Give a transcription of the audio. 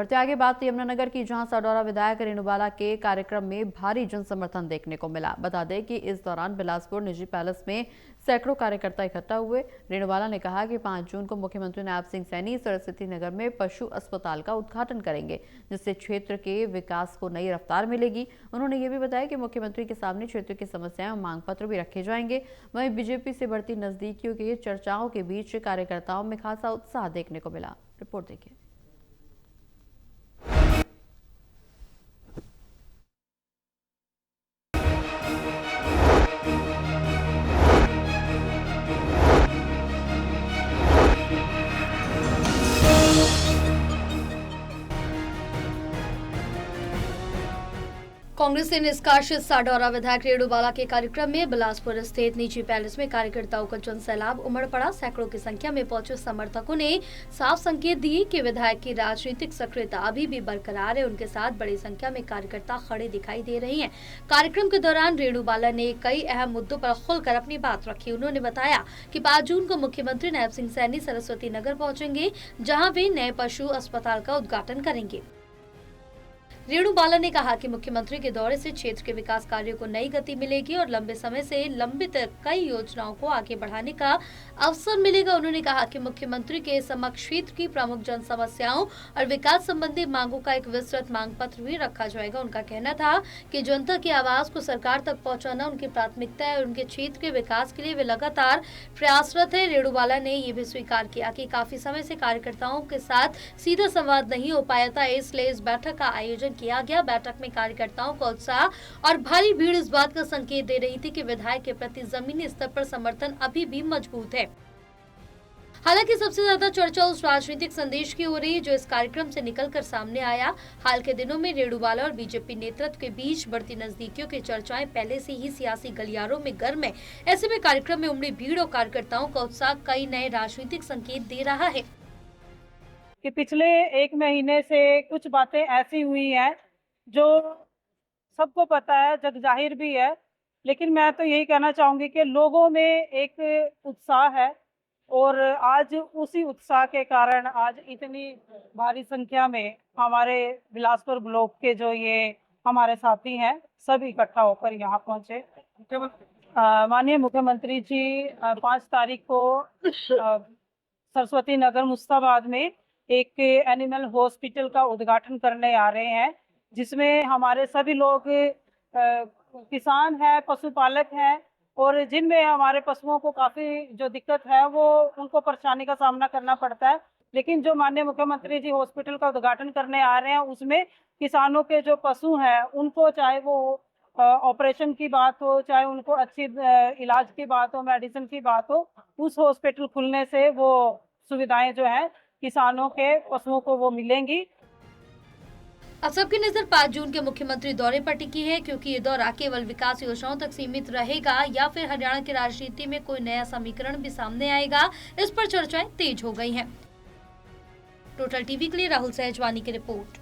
बढ़ते आगे बात यमुनानगर की, जहां साडौरा विधायक रेणुबाला के कार्यक्रम में भारी जन समर्थन देखने को मिला। बता दें कि इस दौरान बिलासपुर निजी पैलेस में सैकड़ों कार्यकर्ता इकट्ठा हुए। रेणुबाला ने कहा कि 5 जून को मुख्यमंत्री नायब सिंह सैनी सरस्वती नगर में पशु अस्पताल का उद्घाटन करेंगे, जिससे क्षेत्र के विकास को नई रफ्तार मिलेगी। उन्होंने ये भी बताया कि मुख्यमंत्री के सामने क्षेत्र की समस्याएं और मांग पत्र भी रखे जाएंगे। वहीं बीजेपी से बढ़ती नजदीकियों की चर्चाओं के बीच कार्यकर्ताओं में खासा उत्साह देखने को मिला। रिपोर्ट देखिए। कांग्रेस से निष्कासित साडौरा विधायक रेणुबाला के कार्यक्रम में बिलासपुर स्थित निजी पैलेस में कार्यकर्ताओं का जन सैलाब उमड़ पड़ा। सैकड़ों की संख्या में पहुंचे समर्थकों ने साफ संकेत दिए कि विधायक की राजनीतिक सक्रियता अभी भी बरकरार है। उनके साथ बड़ी संख्या में कार्यकर्ता खड़े दिखाई दे रहे हैं। कार्यक्रम के दौरान रेणुबाला ने कई अहम मुद्दों पर खुलकर अपनी बात रखी। उन्होंने बताया कि 5 जून को मुख्यमंत्री नायब सिंह सैनी सरस्वती नगर पहुंचेंगे, जहां वे नए पशु अस्पताल का उद्घाटन करेंगे। रेणुबाला ने कहा कि मुख्यमंत्री के दौरे से क्षेत्र के विकास कार्यों को नई गति मिलेगी और लंबे समय से लंबित कई योजनाओं को आगे बढ़ाने का अवसर मिलेगा। उन्होंने कहा कि मुख्यमंत्री के समक्ष क्षेत्र की प्रमुख जन समस्याओं और विकास संबंधी मांगों का एक विस्तृत मांग पत्र भी रखा जाएगा। उनका कहना था कि जनता की आवाज को सरकार तक पहुँचाना उनकी प्राथमिकता है और उनके क्षेत्र के विकास के लिए वे लगातार प्रयासरत है। रेणुबाला ने ये भी स्वीकार किया कि काफी समय से कार्यकर्ताओं के साथ सीधा संवाद नहीं हो पाया था, इसलिए इस बैठक का आयोजन किया गया। बैठक में कार्यकर्ताओं का उत्साह और भारी भीड़ इस बात का संकेत दे रही थी कि विधायक के प्रति जमीनी स्तर पर समर्थन अभी भी मजबूत है। हालांकि सबसे ज्यादा चर्चा उस राजनीतिक संदेश की हो रही है जो इस कार्यक्रम से निकलकर सामने आया। हाल के दिनों में रेणुबाला और बीजेपी नेतृत्व के बीच बढ़ती नजदीकियों की चर्चाएं पहले से ही सियासी गलियारों में गर्म है। ऐसे में कार्यक्रम में उमड़ी भीड़ और कार्यकर्ताओं का उत्साह कई नए राजनीतिक संकेत दे रहा है कि पिछले 1 महीने से कुछ बातें ऐसी हुई हैं जो सबको पता है, जग जाहिर भी है, लेकिन मैं तो यही कहना चाहूँगी कि लोगों में एक उत्साह है और आज उसी उत्साह के कारण आज इतनी भारी संख्या में हमारे बिलासपुर ब्लॉक के जो ये हमारे साथी हैं सब इकट्ठा होकर यहाँ पहुँचे। माननीय मुख्यमंत्री जी 5 तारीख को सरस्वती नगर मुस्ताबाद में एक एनिमल हॉस्पिटल का उद्घाटन करने आ रहे हैं, जिसमें हमारे सभी लोग किसान हैं, पशुपालक हैं और जिनमें हमारे पशुओं को काफ़ी जो दिक्कत है वो उनको परेशानी का सामना करना पड़ता है। लेकिन जो माननीय मुख्यमंत्री जी हॉस्पिटल का उद्घाटन करने आ रहे हैं उसमें किसानों के जो पशु हैं उनको, चाहे वो ऑपरेशन की बात हो, चाहे उनको अच्छी इलाज की बात हो, मेडिसिन की बात हो, उस हॉस्पिटल खुलने से वो सुविधाएं जो है किसानों के पशुओं को वो मिलेंगी। अब सबकी नजर 5 जून के मुख्यमंत्री दौरे पर टिकी है, क्योंकि ये दौरा केवल विकास योजनाओं तक सीमित रहेगा या फिर हरियाणा की राजनीति में कोई नया समीकरण भी सामने आएगा, इस पर चर्चाएं तेज हो गई हैं। टोटल टीवी के लिए राहुल सहजवानी की रिपोर्ट।